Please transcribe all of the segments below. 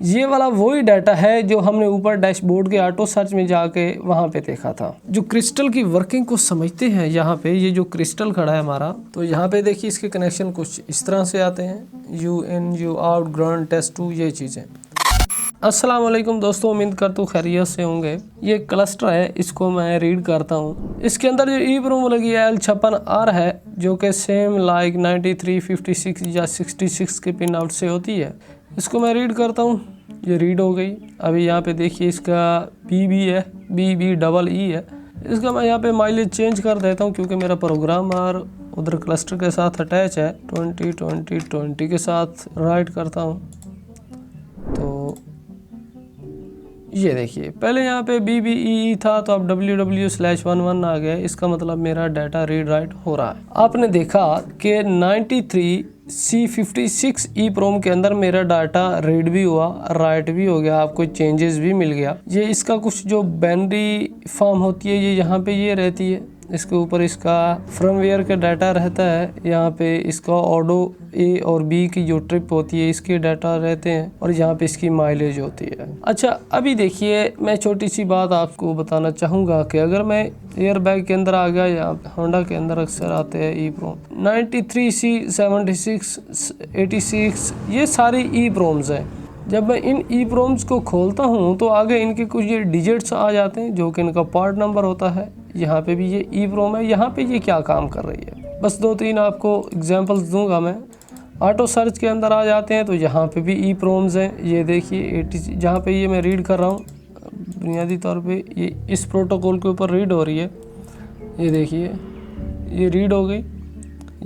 ये वाला वही डाटा है जो हमने ऊपर डैशबोर्ड के ऑटो सर्च में जाके वहाँ पे देखा था। जो क्रिस्टल की वर्किंग को समझते हैं, यहाँ पे ये जो क्रिस्टल खड़ा है हमारा, तो यहाँ पे देखिए इसके कनेक्शन कुछ इस तरह से आते हैं, U in U out ground test two, ये चीज़ें। अस्सलाम वालेकुम दोस्तों, उम्मीद करता हूँ खैरियत से होंगे। ये क्लस्टर है, इसको मैं रीड करता हूँ। इसके अंदर जो EEPROM लगी है L56R है, जो कि सेम लाइक 93, 56 या 66 के पिन आउट से होती है। इसको मैं रीड करता हूँ, ये रीड हो गई। अभी यहाँ पे देखिए इसका BB है, BBEE है। इसका मैं यहाँ पे माइलेज चेंज कर देता हूँ क्योंकि मेरा प्रोग्राम और उधर क्लस्टर के साथ अटैच है। 20 के साथ राइट करता हूँ तो ये देखिए, पहले यहाँ पे BBEE था तो अब WW/11 आ गया। इसका मतलब मेरा डाटा रीड राइट हो रहा है। आपने देखा कि 93C56 EEPROM के अंदर मेरा डाटा रीड भी हुआ, राइट भी हो गया, आपको चेंजेस भी मिल गया। ये इसका कुछ जो बाइनरी फॉर्म होती है ये यहाँ पे ये रहती है, इसके ऊपर इसका फर्मवेयर का डाटा रहता है, यहाँ पे इसका ऑडो A और B की जो ट्रिप होती है इसके डाटा रहते हैं, और यहाँ पे इसकी माइलेज होती है। अच्छा, अभी देखिए मैं छोटी सी बात आपको बताना चाहूँगा कि अगर मैं एयर बैग के अंदर आ गया, या होंडा के अंदर अक्सर आते हैं EEPROM 93C76 86, ये सारी EEPROMs हैं। जब मैं इन EEPROMs को खोलता हूँ तो आगे इनके कुछ ये डिजिट्स आ जाते हैं जो कि इनका पार्ट नंबर होता है। यहाँ पे भी ये EEPROM है, यहाँ पे ये क्या काम कर रही है, बस 2-3 आपको एग्जांपल्स दूंगा मैं। ऑटो सर्च के अंदर आ जाते हैं तो यहाँ पे भी EEPROMs हैं। ये देखिए 80, जहाँ पे ये मैं रीड कर रहा हूँ, बुनियादी तौर पे ये इस प्रोटोकॉल के ऊपर रीड हो रही है। ये देखिए ये रीड हो गई।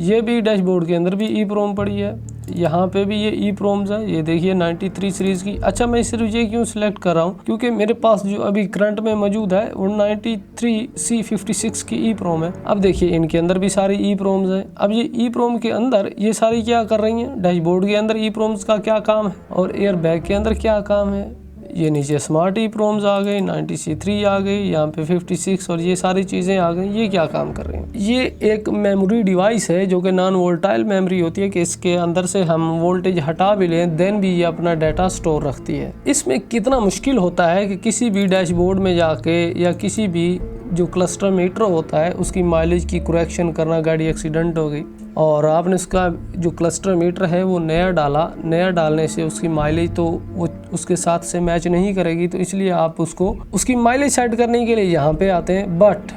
ये भी डैशबोर्ड के अंदर भी EEPROM पड़ी है, यहाँ पे भी ये EEPROMs है। ये देखिए 93 सीरीज़ की। अच्छा, मैं सिर्फ ये क्यों सिलेक्ट कर रहा हूँ क्योंकि मेरे पास जो अभी करंट में मौजूद है वो 93C56 की EEPROM है। अब देखिए इनके अंदर भी सारी EEPROMs हैं। अब ये EEPROM के अंदर ये सारी क्या कर रही हैं, डैशबोर्ड के अंदर EEPROMs का क्या काम है और एयर बैग के अंदर क्या काम है। ये नीचे स्मार्ट EEPROMs आ गई, 90C3 आ गई, यहाँ पे 56 और ये सारी चीज़ें आ गई। ये क्या काम कर रही हैं, ये एक मेमोरी डिवाइस है जो कि नॉन वोल्टाइल मेमोरी होती है कि इसके अंदर से हम वोल्टेज हटा भी लें देन भी ये अपना डाटा स्टोर रखती है। इसमें कितना मुश्किल होता है कि किसी भी डैशबोर्ड में जाके या किसी भी जो क्लस्टर मीटर होता है उसकी माइलेज की करेक्शन करना। गाड़ी एक्सीडेंट हो गई और आपने उसका जो क्लस्टर मीटर है वो नया डाला, नया डालने से उसकी माइलेज तो वो उसके साथ से मैच नहीं करेगी, तो इसलिए आप उसको उसकी माइलेज सेट करने के लिए यहाँ पे आते हैं। बट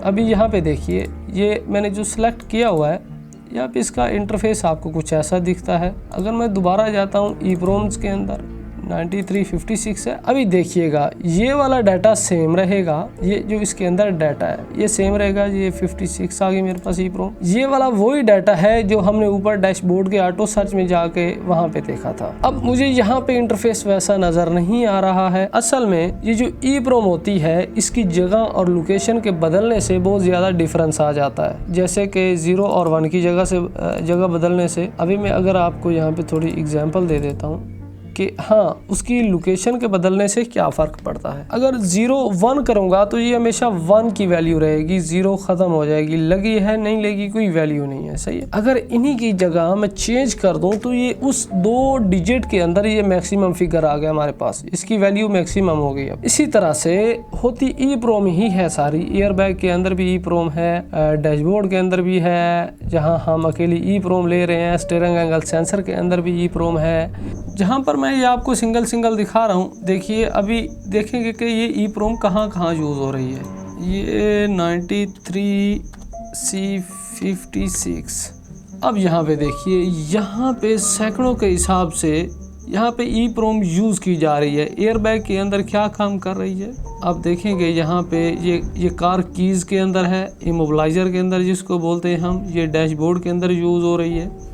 अभी यहाँ पे देखिए ये मैंने जो सिलेक्ट किया हुआ है, यहाँ पे इसका इंटरफेस आपको कुछ ऐसा दिखता है। अगर मैं दोबारा जाता हूँ EEPROMs के अंदर, 9356 है। अभी देखिएगा ये वाला डाटा सेम रहेगा, ये जो इसके अंदर डाटा है ये सेम रहेगा। ये 56 आ गई मेरे पास EEPROM। ये वाला वही डाटा है जो हमने ऊपर डैशबोर्ड के ऑटो सर्च में जाके वहाँ पे देखा था। अब मुझे यहाँ पे इंटरफेस वैसा नजर नहीं आ रहा है। असल में ये जो EEPROM होती है इसकी जगह और लोकेशन के बदलने से बहुत ज्यादा डिफरेंस आ जाता है, जैसे कि 0 और 1 की जगह बदलने से। अभी मैं अगर आपको यहाँ पे थोड़ी एग्जाम्पल दे देता हूँ कि हाँ उसकी लोकेशन के बदलने से क्या फ़र्क पड़ता है। अगर 0-1 करूँगा तो ये हमेशा 1 की वैल्यू रहेगी, 0 ख़त्म हो जाएगी, लगी है नहीं लगी कोई वैल्यू नहीं है, सही है। अगर इन्हीं की जगह मैं चेंज कर दूँ तो ये उस 2 डिजिट के अंदर ये मैक्सिमम फिगर आ गया हमारे पास, इसकी वैल्यू मैक्सिमम हो गई। अब इसी तरह से होती EEPROM ही है सारी। एयर बैग के अंदर भी EEPROM है, डैशबोर्ड के अंदर भी है जहाँ हम अकेली EEPROM ले रहे हैं, स्टीयरिंग एंगल सेंसर के अंदर भी EEPROM है। जहाँ पर मैं ये आपको सिंगल दिखा रहा हूँ, देखिए अभी देखेंगे कि ये EEPROM कहाँ यूज़ हो रही है। ये 93C56। अब यहाँ पे देखिए, यहाँ पे सैकड़ों के हिसाब से यहाँ पे EEPROM यूज़ की जा रही है। एयर बैग के अंदर क्या काम कर रही है आप देखेंगे। यहाँ पे ये कार कीज़ के अंदर है, इमोबलाइज़र के अंदर जिसको बोलते हैं हम, ये डैशबोर्ड के अंदर यूज़ हो रही है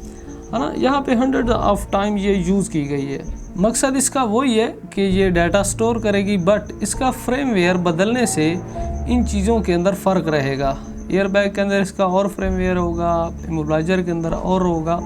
ना। यहाँ पे 100 ऑफ टाइम ये यूज़ की गई है। मकसद इसका वही है कि ये डाटा स्टोर करेगी, बट इसका फ्रेमवेयर बदलने से इन चीज़ों के अंदर फ़र्क रहेगा। एयर बैग के अंदर इसका और फ्रेमवेयर होगा, इमोबलाइज़र के अंदर और होगा।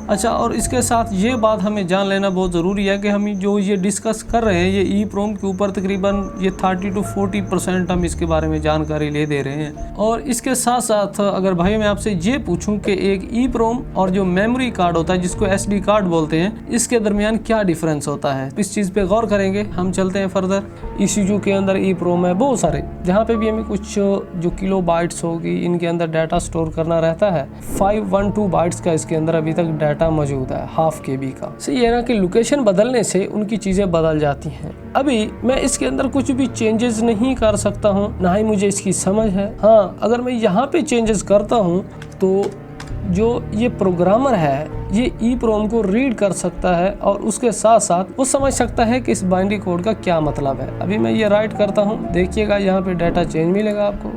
अच्छा, और इसके साथ ये बात हमें जान लेना बहुत ज़रूरी है कि हम जो ये डिस्कस कर रहे हैं ये EEPROM के ऊपर तकरीबन ये 30 to 40% हम इसके बारे में जानकारी ले दे रहे हैं। और इसके साथ साथ अगर भाई मैं आपसे ये पूछूं कि एक EEPROM और जो मेमोरी कार्ड होता है जिसको SD कार्ड बोलते हैं, इसके दरमियान क्या डिफरेंस होता है, इस चीज़ पे गौर करेंगे। हम चलते हैं फर्दर। ECU के अंदर EEPROM है बहुत सारे, जहाँ पे भी हमें कुछ जो किलो बाइट्स होगी इनके अंदर डाटा स्टोर करना रहता है। 512 बाइट्स का इसके अंदर अभी तक डाटा मौजूद है, हाफ KB का। सही है ना कि लोकेशन बदलने से उनकी चीज़ें बदल जाती हैं। अभी मैं इसके अंदर कुछ भी चेंजेस नहीं कर सकता हूँ, ना ही मुझे इसकी समझ है। हाँ, अगर मैं यहाँ पे चेंजेस करता हूँ तो जो ये प्रोग्रामर है ये EEPROM को रीड कर सकता है और उसके साथ साथ वो समझ सकता है कि इस बाइनरी कोड का क्या मतलब है। अभी मैं ये राइट करता हूँ, देखिएगा यहाँ पे डाटा चेंज मिलेगा आपको।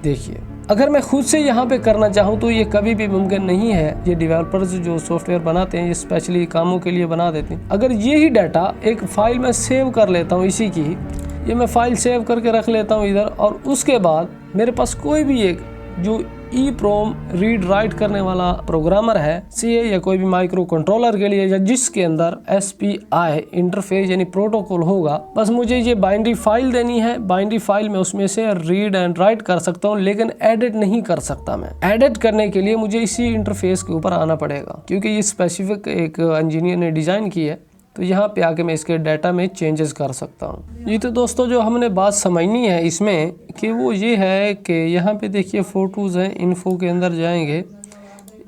देखिए, अगर मैं खुद से यहाँ पे करना चाहूँ तो ये कभी भी मुमकिन नहीं है। ये डेवलपर्स जो सॉफ्टवेयर बनाते हैं ये स्पेशली कामों के लिए बना देते हैं। अगर ये ही डाटा एक फाइल में सेव कर लेता हूँ, इसी की ये मैं फाइल सेव करके रख लेता हूँ इधर, और उसके बाद मेरे पास कोई भी एक जो EEPROM रीड राइट करने वाला प्रोग्रामर है, CA या कोई भी माइक्रो कंट्रोलर के लिए, या जिसके अंदर SPI इंटरफेस यानी प्रोटोकॉल होगा, बस मुझे ये बाइनरी फाइल देनी है। बाइनरी फाइल में उसमें से रीड एंड राइट कर सकता हूँ, लेकिन एडिट नहीं कर सकता। मैं एडिट करने के लिए मुझे इसी इंटरफेस के ऊपर आना पड़ेगा, क्योंकि ये स्पेसिफिक एक इंजीनियर ने डिज़ाइन की है। तो यहाँ पे आके मैं इसके डाटा में चेंजेस कर सकता हूँ। ये तो दोस्तों जो हमने बात समझनी है इसमें कि वो ये है कि यहाँ पे देखिए फ़ोटोज़ हैं, इन्फो के अंदर जाएंगे,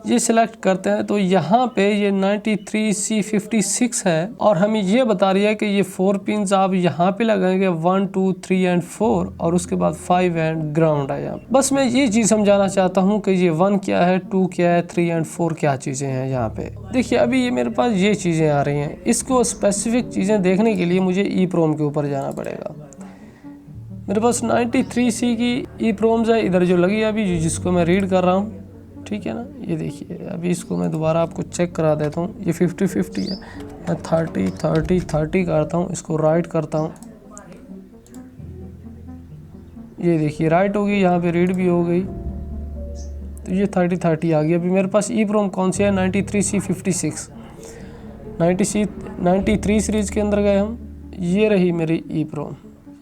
ये सिलेक्ट करते हैं तो यहाँ पे ये 93C56 है और हमें ये बता रही है कि ये 4 पिन्स आप यहाँ पे लगाएंगे, 1 2 3 एंड 4, और उसके बाद 5 एंड ग्राउंड है यहाँ। बस मैं ये चीज़ समझाना चाहता हूँ कि ये 1 क्या है, 2 क्या है, 3 एंड 4 क्या चीज़ें हैं यहाँ पे। देखिए अभी ये मेरे पास ये चीज़ें आ रही हैं, इसको स्पेसिफिक चीज़ें देखने के लिए मुझे EEPROM के ऊपर जाना पड़ेगा। मेरे पास 93C की EEPROMs है इधर जो लगी है अभी, जिसको मैं रीड कर रहा हूँ, ठीक है ना। ये देखिए अभी इसको मैं दोबारा आपको चेक करा देता हूँ। ये 50-50 है, मैं 30-30-30 करता हूँ, इसको राइट करता हूँ। ये देखिए राइट होगी, यहाँ पे रीड भी हो गई, तो ये 30-30 आ गई। अभी मेरे पास EEPROM कौन सी है, 93C56, 93 सीरीज के अंदर गए हम। ये रही मेरी EEPROM।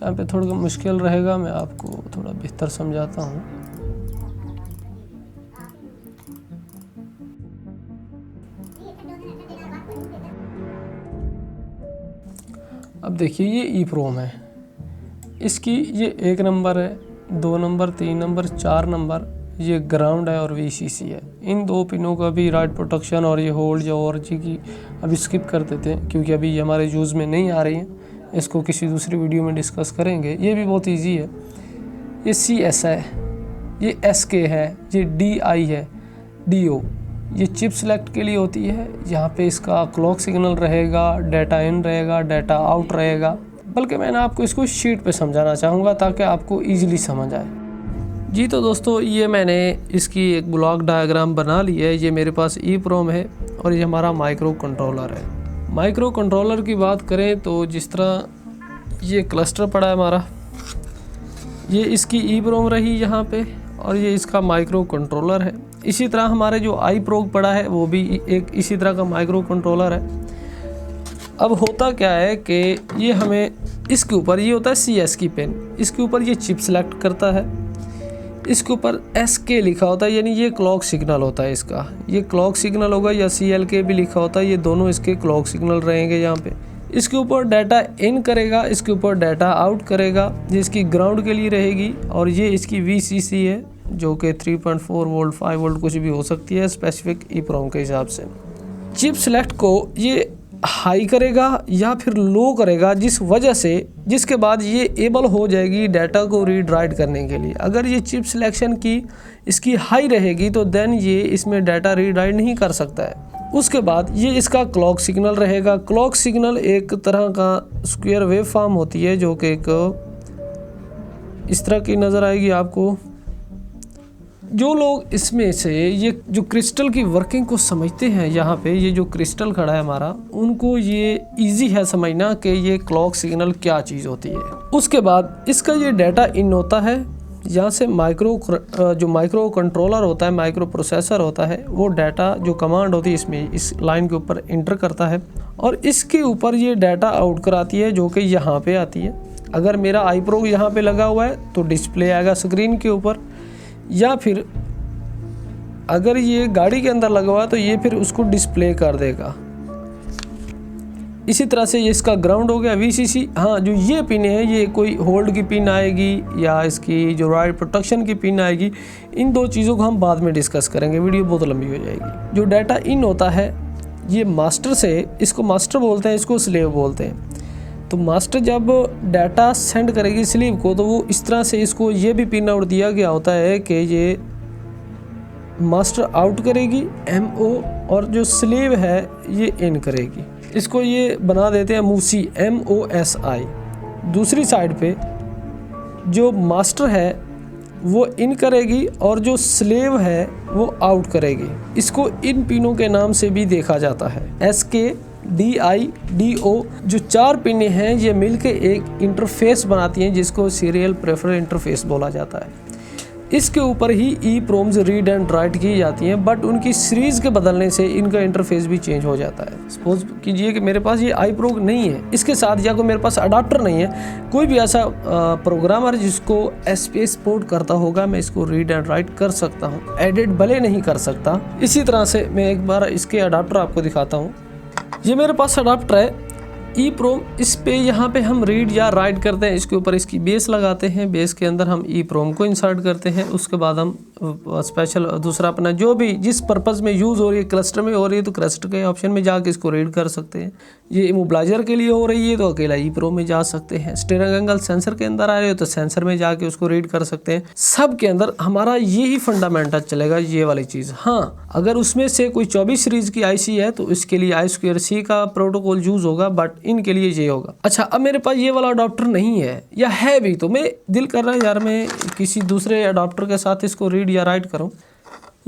यहाँ पे थोड़ा मुश्किल रहेगा, मैं आपको थोड़ा बेहतर समझाता हूँ। अब देखिए ये EEPROM है, इसकी ये 1 नंबर है, 2 नंबर, 3 नंबर, 4 नंबर, ये ग्राउंड है और VCC है। इन 2 पिनों का भी राइट प्रोटेक्शन और ये होल्ड या और जी की अभी स्किप कर देते हैं, क्योंकि अभी ये हमारे यूज़ में नहीं आ रही हैं। इसको किसी दूसरी वीडियो में डिस्कस करेंगे। ये भी बहुत ईजी है। ये CS है, ये SK है, ये DI है, DO ये चिप सेलेक्ट के लिए होती है। यहाँ पे इसका क्लॉक सिग्नल रहेगा, डाटा इन रहेगा, डाटा आउट रहेगा। बल्कि मैंने आपको इसको शीट पे समझाना चाहूँगा ताकि आपको इजीली समझ आए। जी तो दोस्तों ये मैंने इसकी एक ब्लॉक डायग्राम बना ली है। ये मेरे पास EEPROM है और ये हमारा माइक्रो कंट्रोलर है। माइक्रो कंट्रोलर की बात करें तो जिस तरह ये क्लस्टर पड़ा है हमारा, ये इसकी EEPROM रही यहाँ पे, और ये इसका माइक्रो कंट्रोलर है। इसी तरह हमारे जो iPROG पड़ा है वो भी एक इसी तरह का माइक्रो कंट्रोलर है। अब होता क्या है कि ये हमें इसके ऊपर ये होता है CS की पेन, इसके ऊपर ये चिप सेलेक्ट करता है, इसके ऊपर SK लिखा होता है, यानी ये क्लॉक सिग्नल होता है इसका। ये क्लॉक सिग्नल होगा या CLK भी लिखा होता है, ये दोनों इसके क्लॉक सिग्नल रहेंगे यहाँ पे। इसके ऊपर डाटा इन करेगा, इसके ऊपर डाटा आउट करेगा, ये इसकी ग्राउंड के लिए रहेगी, और ये इसकी VCC है जो कि 3.4 वोल्ट 5 वोल्ट कुछ भी हो सकती है स्पेसिफिक EEPROM के हिसाब से। चिप सेलेक्ट को ये हाई करेगा या फिर लो करेगा, जिसके बाद ये एबल हो जाएगी डाटा को रीड राइट करने के लिए। अगर ये चिप सिलेक्शन की इसकी हाई रहेगी तो देन ये इसमें डाटा रीड राइट नहीं कर सकता है। उसके बाद ये इसका क्लॉक सिग्नल रहेगा। क्लॉक सिग्नल एक तरह का स्क्वायर वेव फॉर्म होती है जो कि एक इस तरह की नज़र आएगी आपको। जो लोग इसमें से ये जो क्रिस्टल की वर्किंग को समझते हैं, यहाँ पे ये जो क्रिस्टल खड़ा है हमारा, उनको ये इजी है समझना कि ये क्लॉक सिग्नल क्या चीज़ होती है। उसके बाद इसका ये डाटा इन होता है, यहाँ से जो माइक्रो कंट्रोलर होता है, माइक्रो प्रोसेसर होता है, वो डाटा जो कमांड होती है इसमें इस लाइन के ऊपर इंटर करता है और इसके ऊपर ये डाटा आउट कराती है जो कि यहाँ पे आती है। अगर मेरा आई प्रो यहाँ पे लगा हुआ है तो डिस्प्ले आएगा स्क्रीन के ऊपर, या फिर अगर ये गाड़ी के अंदर लगा हुआ है तो ये फिर उसको डिस्प्ले कर देगा। इसी तरह से ये इसका ग्राउंड हो गया VCC। हाँ, जो ये पिन है ये कोई होल्ड की पिन आएगी या इसकी जो राइड प्रोटेक्शन की पिन आएगी, इन दो चीज़ों को हम बाद में डिस्कस करेंगे, वीडियो बहुत लंबी हो जाएगी। जो डाटा इन होता है ये मास्टर से, इसको मास्टर बोलते हैं, इसको स्लेव बोलते हैं। तो मास्टर जब डाटा सेंड करेगी स्लीव को तो वो इस तरह से इसको ये भी पिन आउट दिया गया होता है कि ये मास्टर आउट करेगी MO और जो स्लीव है ये इन करेगी। इसको ये बना देते हैं मूसी MOSI। दूसरी साइड पे जो मास्टर है वो इन करेगी और जो स्लेव है वो आउट करेगी। इसको इन पिनों के नाम से भी देखा जाता है, SK DI DO। जो 4 पिनें हैं ये मिलके एक इंटरफेस बनाती हैं जिसको सीरियल प्रेफरल इंटरफेस बोला जाता है। इसके ऊपर ही EEPROMs रीड एंड राइट की जाती हैं, बट उनकी सीरीज़ के बदलने से इनका इंटरफेस भी चेंज हो जाता है। सपोज कीजिए कि मेरे पास ये आई प्रो नहीं है, इसके साथ या कोई मेरे पास अडाप्टर नहीं है, कोई भी ऐसा प्रोग्रामर जिसको SPI सपोर्ट करता होगा, मैं इसको रीड एंड राइट कर सकता हूँ, एडिट भले नहीं कर सकता। इसी तरह से मैं एक बार इसके अडाप्टर आपको दिखाता हूँ। ये मेरे पास अडाप्टर है EEPROM, इस पे यहाँ पे हम रीड या राइट करते हैं, इसके ऊपर इसकी बेस लगाते हैं, बेस के अंदर हम EEPROM को इंसर्ट करते हैं। उसके बाद हम स्पेशल दूसरा अपना जो भी जिस पर्पज़ में यूज़ हो रही है, क्लस्टर में हो रही है तो क्लस्टर के ऑप्शन में जाके इसको रीड कर सकते हैं। ये इमोबिलाइजर के लिए हो रही है तो अकेला EEPROM में जा सकते हैं। स्टीयरिंग एंगल सेंसर के अंदर आ रहे हो तो सेंसर में जाके उसको रीड कर सकते हैं। सब के अंदर हमारा यही फंडामेंटल चलेगा, ये वाली चीज़। हाँ, अगर उसमें से कोई 24 सीरीज़ की IC है तो इसके लिए I2C का प्रोटोकॉल यूज़ होगा, बट इनके लिए ये होगा। अच्छा, अब मेरे पास ये वाला अडाप्टर नहीं है या है भी तो मैं दिल कर रहा है यार मैं किसी दूसरे अडाप्टर के साथ इसको रीड या राइट करूं।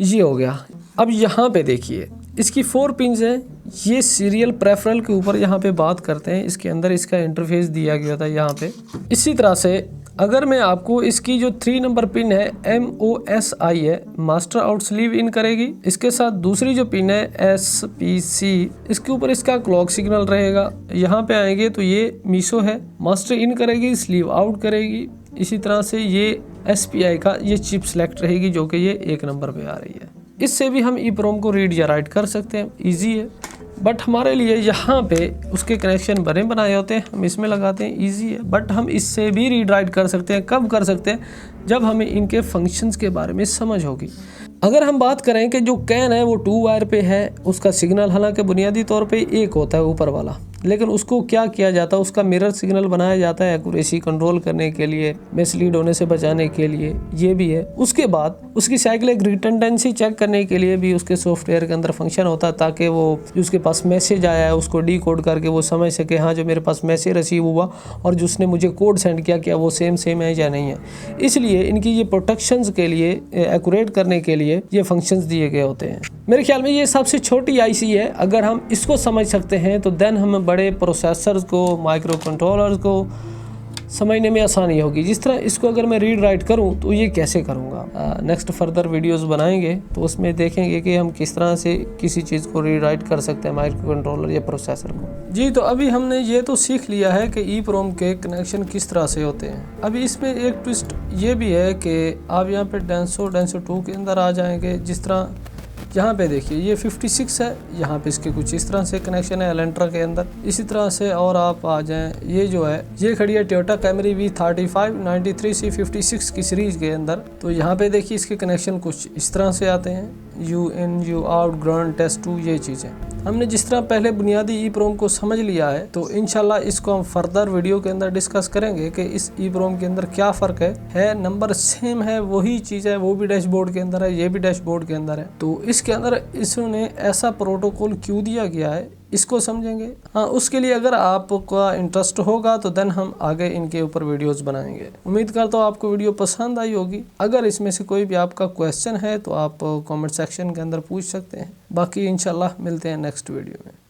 ये हो गया। अब यहाँ पे देखिए इसकी 4 पिन्स हैं, ये सीरियल प्रेफरल के ऊपर यहाँ पे बात करते हैं। इसके अंदर इसका इंटरफेस दिया गया था यहाँ पे। इसी तरह से अगर मैं आपको इसकी जो 3 नंबर पिन है MOSI है, मास्टर आउट स्लीव इन करेगी। इसके साथ दूसरी जो पिन है SPC, इसके ऊपर इसका क्लॉक सिग्नल रहेगा। यहाँ पे आएंगे तो ये मीसो है, मास्टर इन करेगी, स्लीव आउट करेगी। इसी तरह से ये SPI का ये चिप सेलेक्ट रहेगी जो कि ये 1 नंबर पे आ रही है। इससे भी हम EEPROM को रीड या राइट कर सकते हैं, इजी है। बट हमारे लिए यहाँ पे उसके कनेक्शन बने बनाए होते हैं, हम इसमें लगाते हैं, इजी है। बट हम इससे भी रीड राइट कर सकते हैं। कब कर सकते हैं? जब हमें इनके फंक्शंस के बारे में समझ होगी। अगर हम बात करें कि जो कैन है वो 2 वायर पे है, उसका सिग्नल हालांकि बुनियादी तौर पे एक होता है ऊपर वाला, लेकिन उसको क्या किया जाता है, उसका मिरर सिग्नल बनाया जाता है एक्यूरेसी कंट्रोल करने के लिए, मिसलीड होने से बचाने के लिए, ये भी है। उसके बाद उसकी साइक्लिक रिटर्डेंसी चेक करने के लिए भी उसके सॉफ्टवेयर के अंदर फंक्शन होता है, ताकि वो जो उसके पास मैसेज आया है उसको डीकोड करके वो समझ सके हाँ जो मेरे पास मैसेज रिसीव हुआ और जो उसने मुझे कोड सेंड किया क्या वो सेम है या नहीं है। इसलिए इनकी ये प्रोटेक्शंस के लिए, एक्यूरेट करने के लिए ये फंक्शंस दिए गए होते हैं। मेरे ख्याल में ये सबसे छोटी IC है। अगर हम इसको समझ सकते हैं तो देन हम बड़े प्रोसेसर्स को, माइक्रो कंट्रोलर्स को समझने में आसानी होगी। जिस तरह इसको अगर मैं रीड राइट करूं तो ये कैसे करूंगा, नेक्स्ट फर्दर वीडियोस बनाएंगे तो उसमें देखेंगे कि हम किस तरह से किसी चीज़ को रीड राइट कर सकते हैं, माइक्रो कंट्रोलर या प्रोसेसर को। जी, तो अभी हमने ये तो सीख लिया है कि EEPROM के कनेक्शन किस तरह से होते हैं। अभी इसमें एक ट्विस्ट ये भी है कि आप यहाँ पे डेंसो 2 के अंदर आ जाएंगे। जिस तरह यहाँ पे देखिए ये 56 है, यहाँ पे इसके कुछ इस तरह से कनेक्शन है एलेंट्रा के अंदर। इसी तरह से और आप आ जाएं, ये जो है ये खड़ी है टोयोटा कैमरी V35 93C56 की सीरीज के अंदर। तो यहाँ पे देखिए इसके कनेक्शन कुछ इस तरह से आते हैं, U in U out ground test 2, ये चीज़ें। हमने जिस तरह पहले बुनियादी EEPROM को समझ लिया है तो इंशाल्लाह इसको हम फर्दर वीडियो के अंदर डिस्कस करेंगे कि इस EEPROM के अंदर क्या फ़र्क है। नंबर सेम है, वही चीज़ है, वो भी डैशबोर्ड के अंदर है, ये भी डैशबोर्ड के अंदर है। तो इसके अंदर इसने ऐसा प्रोटोकॉल क्यों दिया गया है इसको समझेंगे। हाँ, उसके लिए अगर आपका इंटरेस्ट होगा तो देन हम आगे इनके ऊपर वीडियोस बनाएंगे। उम्मीद करता हूँ आपको वीडियो पसंद आई होगी। अगर इसमें से कोई भी आपका क्वेश्चन है तो आप कमेंट सेक्शन के अंदर पूछ सकते हैं। बाकी इंशाल्लाह मिलते हैं नेक्स्ट वीडियो में।